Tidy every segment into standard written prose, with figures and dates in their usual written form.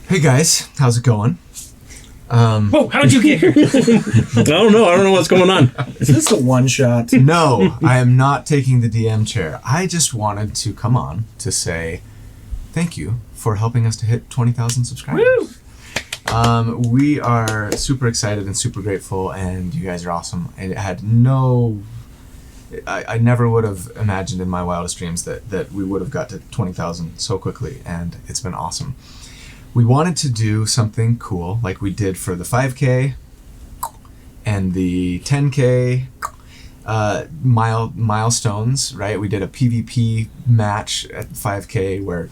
Hey guys, how's it going? Whoa, how'd you get here? I don't know what's going on. Is this a one shot? No, I am not taking the DM chair. I just wanted to come on to say thank you for helping us to hit 20,000 subscribers. Woo! We are super excited and super grateful, and you guys are awesome. And it had I never would have imagined in my wildest dreams that we would have got to 20,000 so quickly, and it's been awesome. We wanted to do something cool like we did for the 5K and the 10K milestones, right? We did a PvP match at 5K where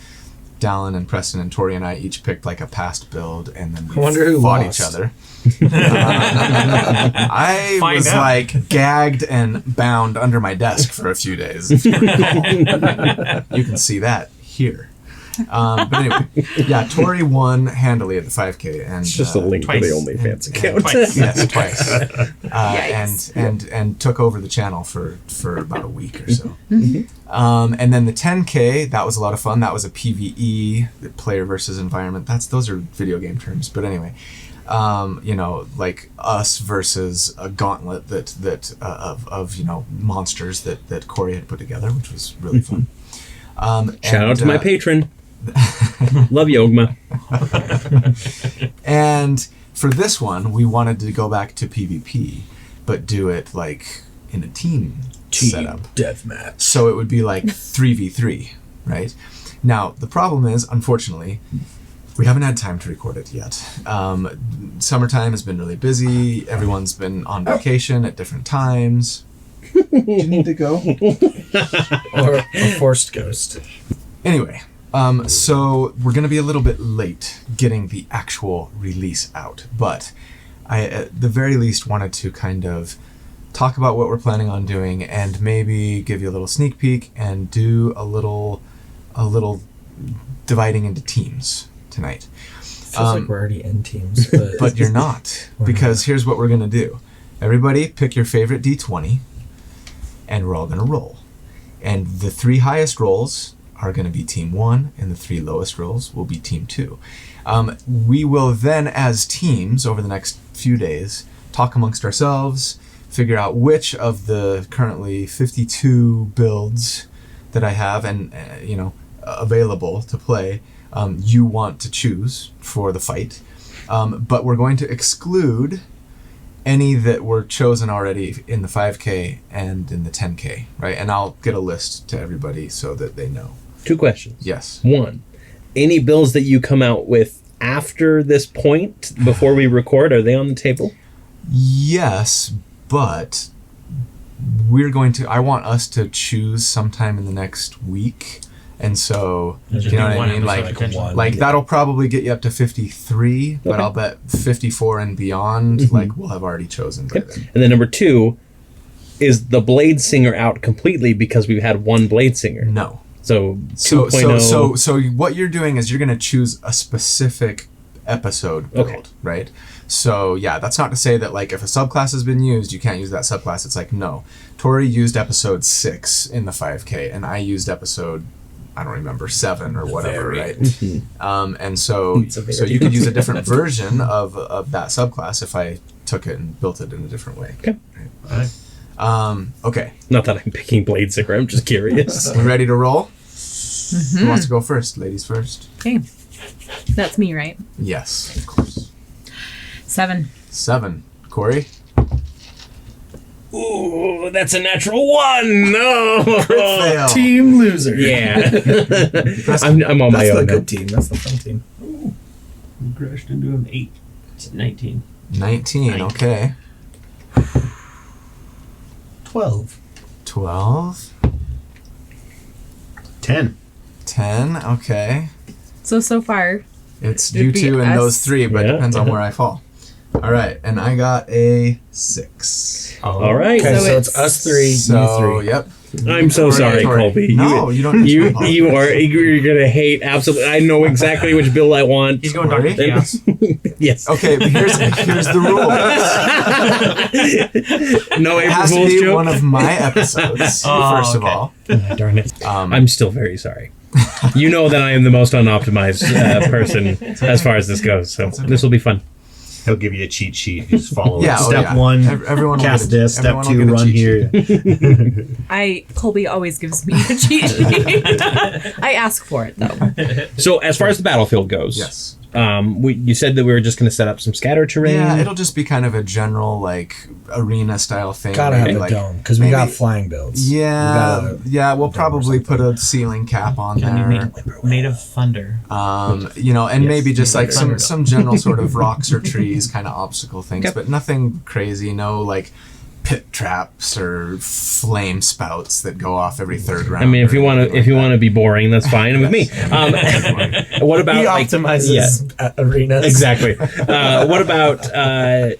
Dallin and Preston and Tori and I each picked like a past build, and then we fought each other. I was like gagged and bound under my desk for a few days. It's pretty cool. You can see that here. But anyway, yeah, Tori won handily at the 5K, and It's just a link to the OnlyFans account. Twice. And took over the channel for about a week or so. And then the 10K, that was a lot of fun. That was a PvE, player versus environment. Those are video game terms, but anyway, like us versus a gauntlet of monsters that Corey had put together, which was really fun. Shout out to my patron. Love you, Ogma. And for this one, we wanted to go back to PvP, but do it like in a team setup. Deathmatch. So it would be like 3v3, right? Now, the problem is, unfortunately, we haven't had time to record it yet. Summertime has been really busy. Everyone's been on vacation at different times. Do you need to go? Or a forced ghost. Anyway, so we're going to be a little bit late getting the actual release out, but I, at the very least, wanted to kind of talk about what we're planning on doing and maybe give you a little sneak peek and do a little dividing into teams tonight. Feels like we're already in teams, but you're not, because here's what we're going to do. Everybody pick your favorite D20, and we're all going to roll. And the 3 highest rolls are going to be Team 1, and the 3 lowest rolls will be Team 2. We will then, as teams, over the next few days, talk amongst ourselves, figure out which of the currently 52 builds that I have and available to play you want to choose for the fight. But we're going to exclude any that were chosen already in the 5K and in the 10K, right? And I'll get a list to everybody so that they know. 2 questions. Yes. 1, any builds that you come out with after this point, before we record, are they on the table? Yes, but I want us to choose sometime in the next week. And so, you know what I mean? Like that'll probably get you up to 53, but I'll bet 54 and beyond, like we'll have already chosen by then. And then number 2, is the Blade Singer out completely because we've had one Blade Singer? No. So 2.0. So what you're doing is you're going to choose a specific episode build, right? So yeah, that's not to say that like if a subclass has been used, you can't use that subclass. It's like, no. Tori used episode 6 in the 5K, and I used episode, I don't remember, 7 or whatever, right? And so you could use a different version of that subclass if I took it and built it in a different way. Okay. Right. Okay. Not that I'm picking Blade Singer, I'm just curious. We ready to roll? Who wants to go first? Ladies first. Okay. That's me, right? Yes, of course. 7. 7. Corey? Ooh, that's a natural 1! No! Fail. Team loser. Yeah. I'm on my own. That's the good team. That's the fun team. Ooh. We crashed into an 8. It's 19. 19, okay. 12. 12. 10. 10, okay. So far. It's It'd you be 2 and us. those 3, but it Yeah. depends on where I fall. All right, and I got a 6. All right. Okay, So so it's us 3, So, you 3. yep. I'm so sorry, Tori. Colby. No, you don't need to apologize. You're gonna hate absolutely. I know exactly which build I want. He's going Dark Corey? Chaos. Yes. Okay, but here's the rule. No It April has to Fool's be joke. one of my episodes, Oh, first of okay. all. Darn it. I'm still very sorry. You know that I am the most unoptimized person as far as this goes, so this will be fun. He'll give you a cheat sheet. You just follow Yeah, it. oh, Step yeah. one, Everyone will cast get a- this. Step everyone will two, get a run cheat here. Colby always gives me a cheat sheet. I ask for it though. So as far as the battlefield goes, Yes. You said that we were just going to set up some scatter terrain. Yeah, it'll just be kind of a general like arena style thing. Gotta have maybe, a like, dome because we got maybe- flying builds. Yeah, yeah. We'll dome or probably put something. a ceiling cap on Gonna be there. made of thunder. You know, and Yes, maybe just like thunder. some general sort of rocks or trees, kind of obstacle things, Okay. but nothing crazy. No like pit traps or flame spouts that go off every third round. I mean, if or you want anything to, if you like want to be boring, that's fine with me. What about He like optimizes arenas. exactly? What about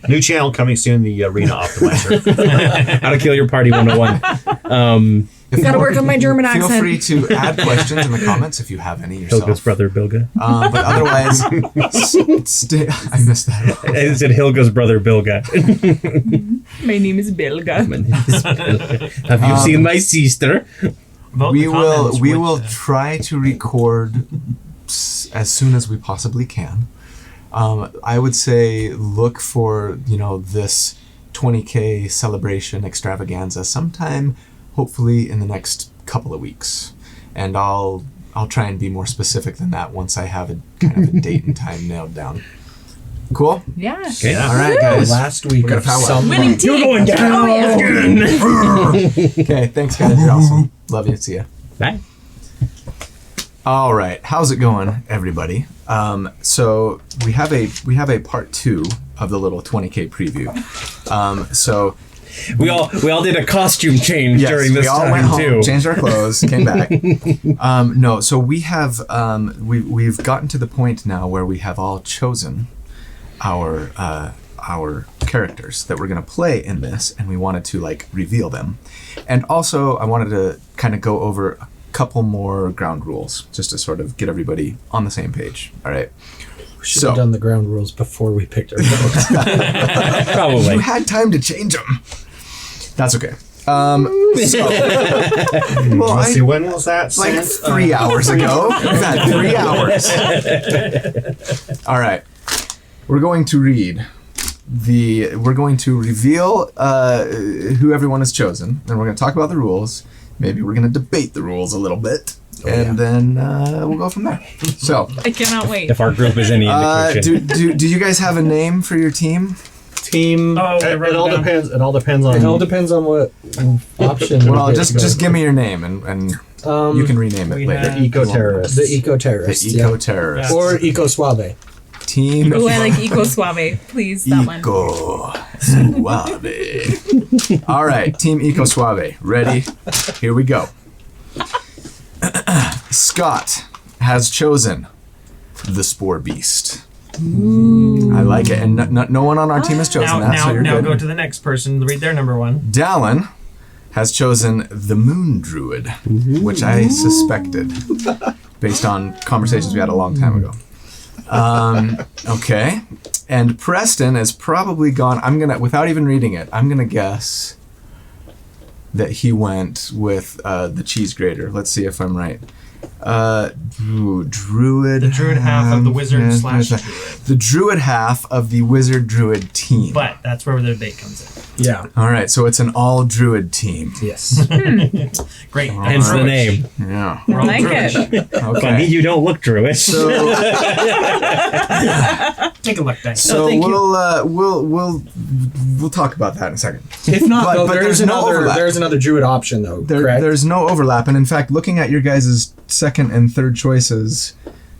New channel coming soon, the Arena Optimizer. How to Kill Your Party 101? If Gotta you- work on my German Feel accent. free to add questions in the comments if you have any yourself. Hilga's brother Bilga. But otherwise, I missed that. I said Hilga's brother Bilga. My name is Bilga. Have you seen my sister? Vote in the comments We which, will try to record as soon as we possibly can. I would say look for this 20K celebration extravaganza sometime, hopefully in the next couple of weeks, and I'll try and be more specific than that once I have a kind of a date and time nailed down. Cool. Yeah. Okay. All right, guys. Last week We're gonna of powwow. summer. Winning team. You're going down. Oh, yeah. Okay. Thanks, guys. You're awesome. Love you. See ya. Bye. All right, how's it going, everybody? So we have a part 2 of the little 20K preview. So We all did a costume change yes, during this we all time went home, too. changed our clothes, came back. No, so we have we've gotten to the point now where we have all chosen our characters that we're gonna play in this, and we wanted to like reveal them, and also I wanted to kind of go over a couple more ground rules just to sort of get everybody on the same page. All right. Should have done the ground rules before we picked our builds. Probably. You had time to change them. That's okay. Well, Let's see, when was that like sent? 3 hours ago. We've had 3 hours. All right. We're going to reveal who everyone has chosen, and we're going to talk about the rules. Maybe we're going to debate the rules a little bit, and then we'll go from there. So, I cannot wait. If our group is any indication. do you guys have a name for your team? Team. Oh, I wrote It all down. depends. It all depends on. It all depends on what option. we Well, get just to go. just give me your name, and you can rename it we later. have- Eco-terrorists. the eco terrorist. The eco-terrorists. Or eco suave. Team Oh, I like Eco Suave. Please, that one. Eco Suave. All right, Team Eco Suave. Ready? Here we go. Scott has chosen the Spore Beast. I like it, and no one on our team has chosen that, so you're Now good. go to the next person. Read their number one. Dallin has chosen the Moon Druid, which I suspected based on conversations we had a long time ago. Okay. And Preston has probably gone, without even reading it, I'm gonna guess that he went with the cheese grater. Let's see if I'm right. Druid. The druid half of the wizard slash druid. The druid half of the wizard druid team. But that's where the debate comes in. Yeah. All right, so it's an all druid team. Yes. Great. Hence the name. Yeah. We're all I like druidish. it. Funny, Okay. you don't look Druid. So, Take a look, guys. so thank you. we'll talk about that in a second. If not, But- though, but there's there's no overlap. there's another druid option though. Correct. There's no overlap, and in fact, looking at your guys' second and third choices,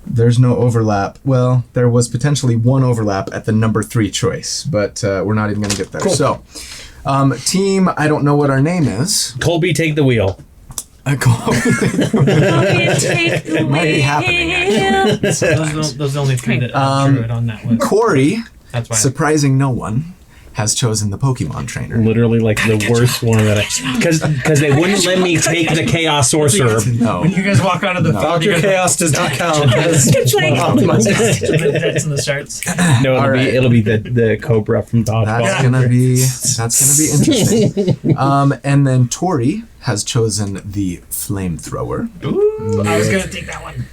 there's no overlap. Well, there was potentially one overlap at the number 3 choice, but we're not even going to get there. Cool. So, team, I don't know what our name is. Colby, take the wheel. It might be happening. Those are the only three that Um, druid on that list. Corey, That's why. surprising no one, has chosen the Pokemon trainer. Literally like the worst one that I... Because they wouldn't let me take the Chaos Sorcerer. No. When you guys walk onto the field, Dr. you guys Chaos does not count. That's It's like- that's in the starts. No, All right. it'll be the Cobra from Dodgeball. That's gonna be interesting. And then Tori has chosen the flamethrower, Ooh, I was gonna take that one.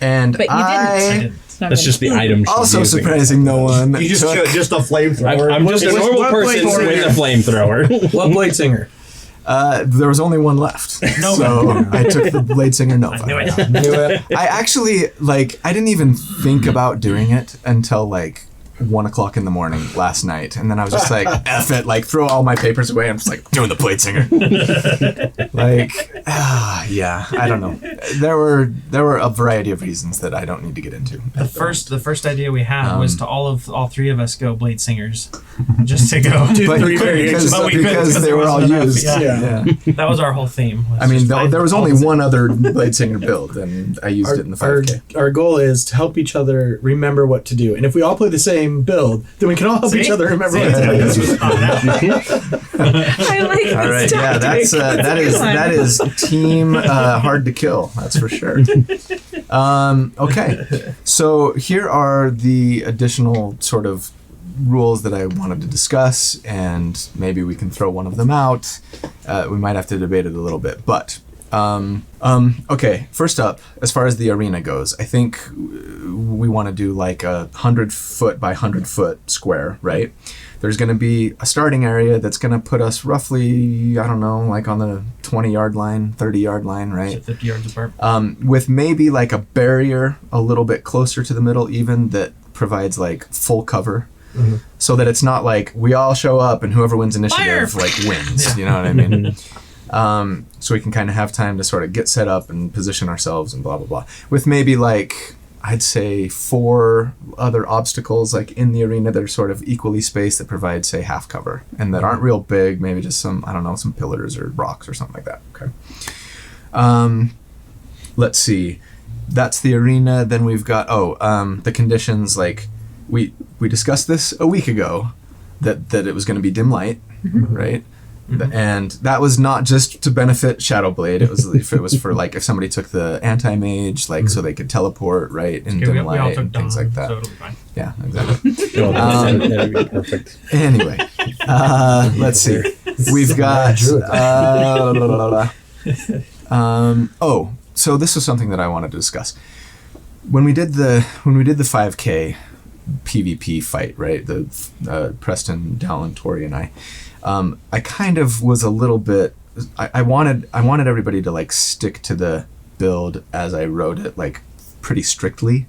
and But you didn't. I didn't. That's just the item she's also using. surprising no one. You just took- chose just a flamethrower. I'm just a What- normal what person flamethrower? with a flamethrower. What Blade Singer? there was only one left, Nova. so I took the Blade Singer Nova. I knew it. Knew it. I actually I didn't even think about doing it until 1 o'clock in the morning last night, and then I was just like, F it, throw all my papers away. I'm just doing the Blade Singer. Yeah, I don't know. There were a variety of reasons that I don't need to get into. The first idea we had was to all three of us go Blade Singers, just to go. But three variations. But we couldn't because they there were all wasn't enough, used. yeah. Yeah. That was our whole theme. I mean, there was only one other Blade Singer build, and I used it in the 5K. Our goal is to help each other remember what to do. And if we all play the same build, then we can all help each other remember what to do. I like All right, this yeah, tactic. that is team hard to kill. That's for sure. Okay, so here are the additional sort of rules that I wanted to discuss, and maybe we can throw one of them out. We might have to debate it a little bit, but okay. First up, as far as the arena goes, I think we want to do a 100-foot by 100-foot square, right? There's going to be a starting area that's going to put us roughly, I don't know, on the 20-yard line, 30-yard line, right? 50 yards apart. With maybe a barrier a little bit closer to the middle even that provides full cover. Mm-hmm. So that it's not we all show up and whoever wins initiative wins. You know what I mean? So we can kind of have time to sort of get set up and position ourselves and blah blah blah. With maybe I'd say 4 other obstacles in the arena that are sort of equally spaced that provide say half cover and that aren't real big. Maybe just some some pillars or rocks or something like that. Okay. Let's see. That's the arena. Then we've got the conditions. We discussed this a week ago that it was going to be dim light, right? Mm-hmm. And that was not just to benefit Shadowblade. It was if it was for if somebody took the anti-mage so they could teleport right in dim we all light took and things like that. So it'll be fine. Yeah, exactly. That'd be perfect. Anyway, let's see. We've got. So this was something that I wanted to discuss. When we did the 5K PvP fight, right? The Preston, Dallin, Tori, and I kind of was a little bit. I wanted everybody to stick to the build as I wrote it, pretty strictly,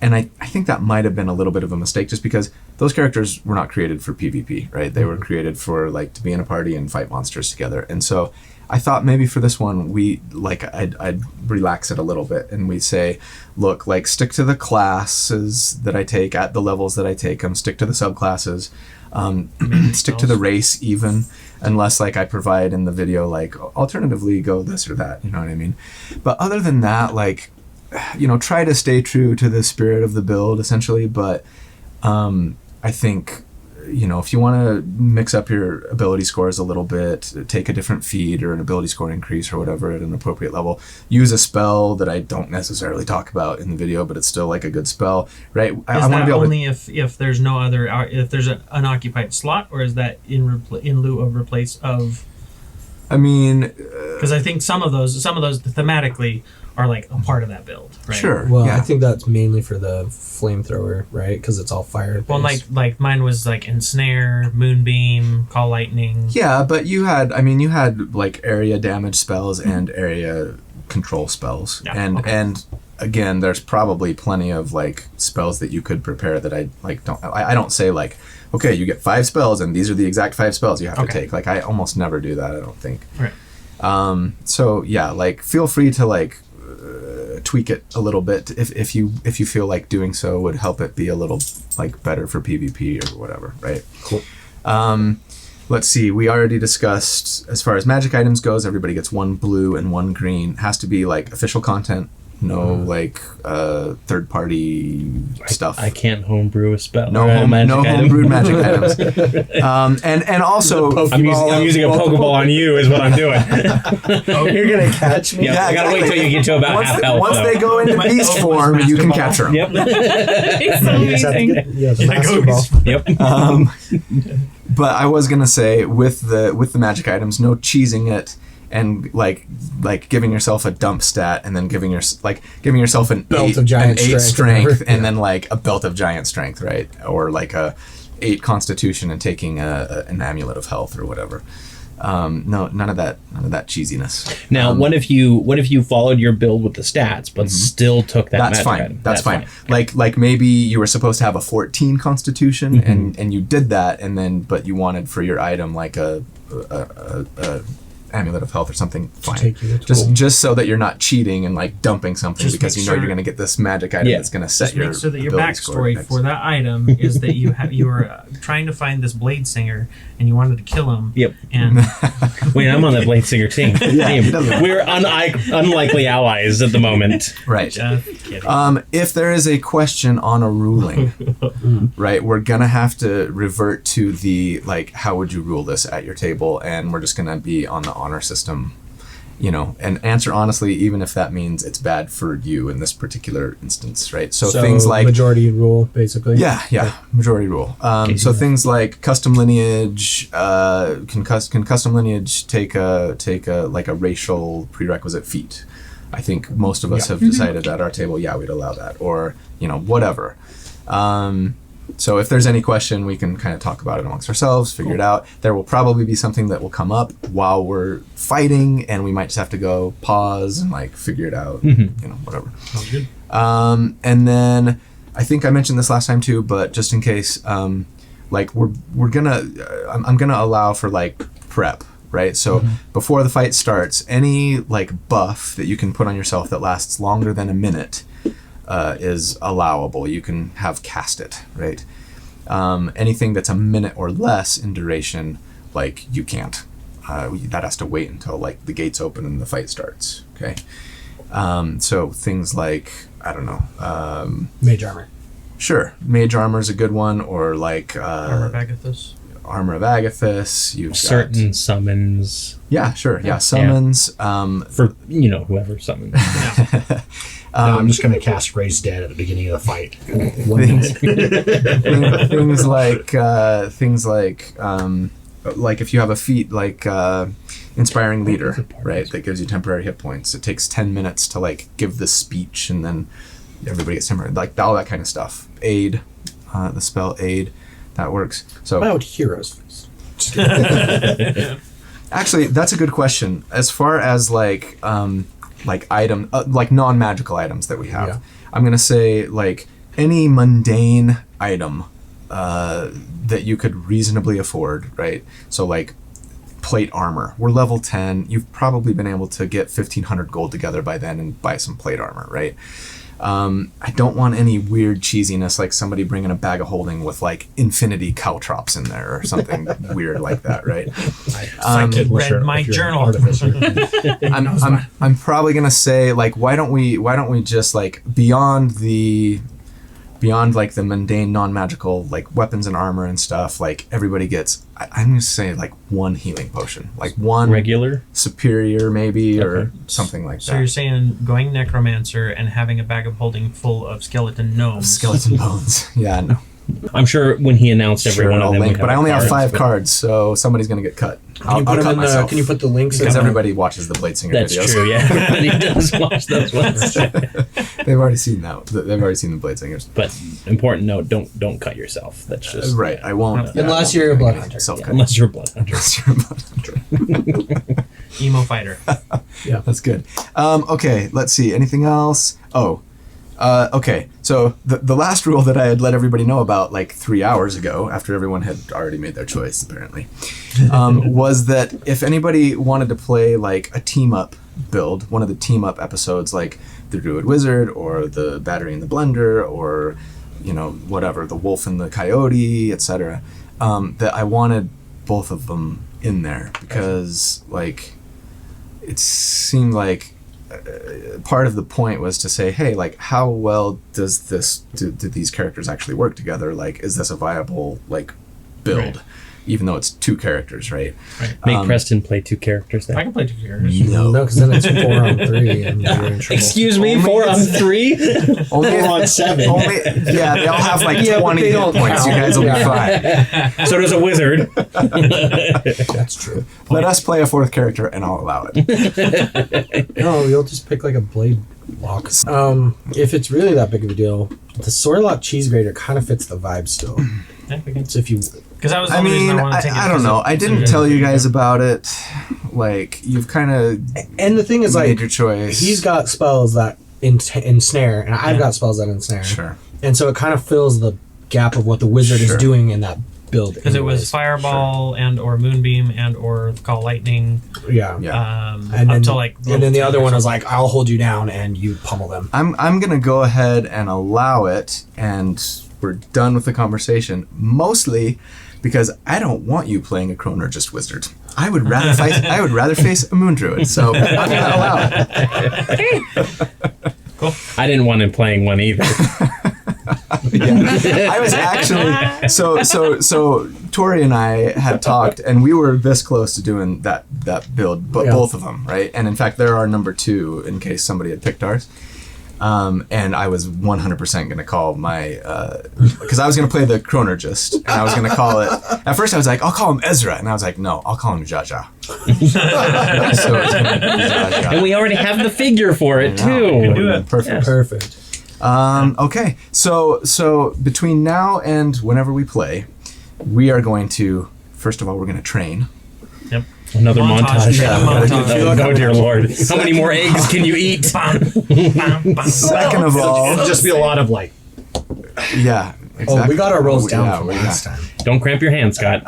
and I think that might have been a little bit of a mistake, just because those characters were not created for PvP, right? They were created for to be in a party and fight monsters together, and so I thought maybe for this one I'd relax it a little bit and we say, look, stick to the classes that I take at the levels that I take them, stick to the subclasses. Stick to the race even, unless I provide in the video alternatively go this or that, you know what I mean? But other than that, try to stay true to the spirit of the build essentially. But I think if you want to mix up your ability scores a little bit, take a different feed or an ability score increase or whatever at an appropriate level, use a spell that I don't necessarily talk about in the video, but it's still a good spell, right? I want to be able only if there's no other if there's an unoccupied slot, or is that in lieu of replace of? I mean, because I think some of those thematically are a part of that build, right? Sure. Well, yeah. I think that's mainly for the flamethrower, right? Because it's all fire. Well, like mine was ensnare, moonbeam, call lightning. Yeah, but you had area damage spells and area control spells, and again, there's probably plenty of spells that you could prepare that I don't say okay, you get 5 spells and these are the exact 5 spells you have to take. I almost never do that. I don't think. Right. So yeah, feel free to tweak it a little bit if you feel like doing so would help it be a little better for PvP or whatever, right? Cool. Let's see, we already discussed as far as magic items goes, everybody gets 1 blue and 1 green. Has to be official content No like third party stuff. I can't homebrew a spell. No or a magic item. homebrewed magic items. And also I'm using a Pokeball on you is what I'm doing. You're gonna catch me. Yeah, I gotta wait till you get to about half health. once though. they go into beast form, you can capture them. Yep. It's so You just have to amazing. get the master ball. Yep. But I was gonna say with the magic items, no cheesing it and like giving yourself a dump stat and then giving yourself an Belt eight, of giant an 8 strength, strength whatever. and then like a belt of giant strength, right? Or like a 8 constitution and taking an amulet of health or whatever. No, none of that cheesiness. Now, what if you followed your build with the stats, but still took that That's magic fine. item? That's fine. Like maybe you were supposed to have a 14 constitution and you did that but you wanted for your item like a amulet of health or something. Fine. Take you to school. Just so that you're not cheating and like dumping something Just because make you know sure- you're going to get this magic item that's going to set Just your make sure that your ability score backstory next. for that item is that you are trying to find this blade singer and you wanted to kill him. Yep. And Wait, I'm on the Blade Singer team. he doesn't- We're unlikely allies at the moment. Right. just kidding. If there is a question on a ruling, right, we're gonna have to revert to the like, how would you rule this at your table, and we're just gonna be on the honor system, and answer honestly, even if that means it's bad for you in this particular instance, right? So things like majority rule, basically. yeah, majority rule. So things like custom lineage, can custom lineage take a like a racial prerequisite feat? I think most of us have decided at our table, yeah, we'd allow that, or whatever. So if there's any question, we can kind of talk about it amongst ourselves, figure it out. There will probably be something that will come up while we're fighting, and we might just have to go pause and like figure it out, whatever. Sounds good. And then I think I mentioned this last time too, but just in case, like we're gonna, I'm gonna allow for like prep, right? So before the fight starts, any like buff that you can put on yourself that lasts longer than a minute is allowable. You can have cast it, right? Anything that's a minute or less in duration, like you can't. That has to wait until like the gates open and the fight starts. Okay. So things like, I don't know. Mage armor. Sure, mage armor is a good one, or like Armor of Agathis. Armor of Agathis. You've Certain summons yeah, sure, yeah, summons. for whoever summons. No, I'm just going to cast Raise Dead at the beginning of the fight. things like if you have a feat like inspiring leader, right, that gives you temporary hit points. It takes 10 minutes to like give the speech, and then everybody gets temporary, like all that kind of stuff. Aid, the spell aid, that works. So What about heroes? actually, that's a good question. As far as like item, like non-magical items that we have, Yeah. I'm gonna say like any mundane item that you could reasonably afford, right? So like plate armor. We're level 10. You've probably been able to get 1,500 gold together by then and buy some plate armor, right? I don't want any weird cheesiness like somebody bringing a bag of holding with like infinity caltrops in there or something weird like that, right? I Unless read you're- my if you're an journal. artificer. I'm probably gonna say like why don't we just like beyond like the mundane non-magical like weapons and armor and stuff, like everybody gets I'm gonna say like one healing potion, like one Regular. superior maybe or Okay. something like So that. you're saying going necromancer and having a bag of holding full of skeleton gnomes. Skeleton bones. Yeah, no. I'm sure when he announced every Sure, one of I'll them, link, we'd but I only have 5 but- cards, so somebody's gonna get cut. I'll cut myself. Can you put the links because in? everybody watches the Blade Singer That's videos. true. Yeah, he does watch those ones. They've already seen that. They've already seen the Blade Singers. But important note: don't cut yourself. That's just Right. I won't. Unless I won't you're a blood make hunter. myself cut. unless you're a blood hunter. Unless you're a blood hunter. Emo fighter. That's good. Okay, let's see. Anything else? Okay. So the last rule that I had let everybody know about like 3 hours ago, after everyone had already made their choice, apparently, was that if anybody wanted to play like a team up build, one of the team up episodes, like the Druid Wizard or the Battery and the Blender or whatever, the Wolf and the Coyote, etc., that I wanted both of them in there because like it seemed like part of the point was to say, hey, like, how well do these characters actually work together? Like, is this a viable like build? Right. Even though it's 2 characters, right? Make Preston play 2 characters I then. can play 2 characters. No. No, because then it's 4 on 3 and you're in trouble. Excuse me, Only 4 on it's- 3? Only 4 on 7. Only, yeah, they all have like Yeah, but 20 they hit don't points. You count. guys will Yeah. be fine. So does a wizard. That's true. Let us play a 4th character, and I'll allow it. No, you'll just pick like a blade lock. If it's really that big of a deal, the sword lock cheese grater kind of fits the vibe still. So if you, Because that was the I only reason mean, I wanted to take it. I don't know. I didn't tell you guys about it. Like, you've kind of and the thing is made like your choice. he's got spells that ensnare, and I've got spells that ensnare. Sure. And so it kind of fills the gap of what the wizard Sure. is doing in that build. Because it was anyways. Fireball and or Moonbeam and or Call Lightning. Yeah. Up And then, to like. and then the level other 10 or one was something. like, I'll hold you down and you pummel them. I'm gonna go ahead and allow it, and we're done with the conversation. Mostly because I don't want you playing a Chronergist wizard. I would rather fight. I would rather face a Moon Druid. So I'm gonna allow it. I didn't want him playing one either. Yeah. I was actually so Tori and I had talked, and we were this close to doing that build, but Yeah. both of them, right? And in fact, they're our number 2 in case somebody had picked ours. And I was 100% going to call my, because I was going to play the Chronergist, and I was going to call it. At first, I was like, I'll call him Ezra, and I was like, no, I'll call him Jaja. So it's gonna be Jaja. And we already have the figure for it, I know. too. do it. Perfect. Perfect. Okay, so between now and whenever we play, we are going to, first of all, we're going to train. Yep. Another montage. Yeah, montage. Oh, dear Lord. How many more eggs can you eat? Bam, bam, bam. Second of all, It'll just be a lot of like. yeah, exactly. Oh, we got our rolls down Yeah, from we last got- time. Don't cramp your hand, Scott.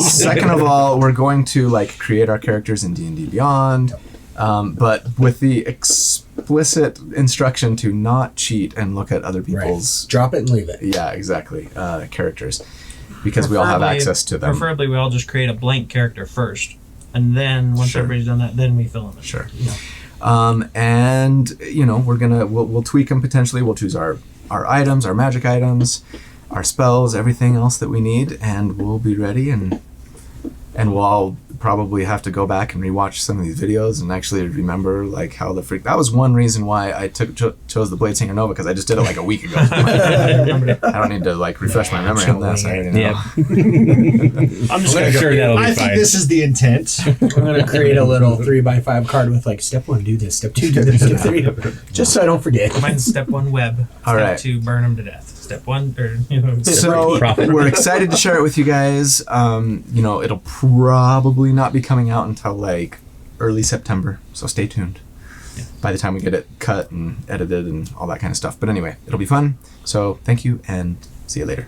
Second of all, we're going to like create our characters in D&D Beyond, but with the explicit instruction to not cheat and look at other people's Drop it and leave it. yeah, exactly, characters, because we all have Preferably- access to them. Preferably, we all just create a blank character first, and then once Sure. everybody's done that, then we fill them in. Sure. And we'll tweak them potentially. We'll choose our items, our magic items, our spells, everything else that we need, and we'll be ready. And we'll all probably have to go back and rewatch some of these videos and actually remember like how the freak. That was one reason why I chose the Blade Singer Nova, because I just did it like a week ago. I don't need to like refresh my memory on this. I already know. Yeah. I'm just gonna Sure, go. that'll be I think fine. this is the intent. I'm gonna create a little 3x5 card with like step 1 do this, step 2 do this, step 3 just so I don't forget. Mine's step 1 web. All Step right. 2 burn them to death. Step 1 or So Profit. we're excited to share it with you guys. It'll probably not be coming out until like early September, so stay tuned. By the time we get it cut and edited and all that kind of stuff. But anyway, it'll be fun. So thank you and see you later.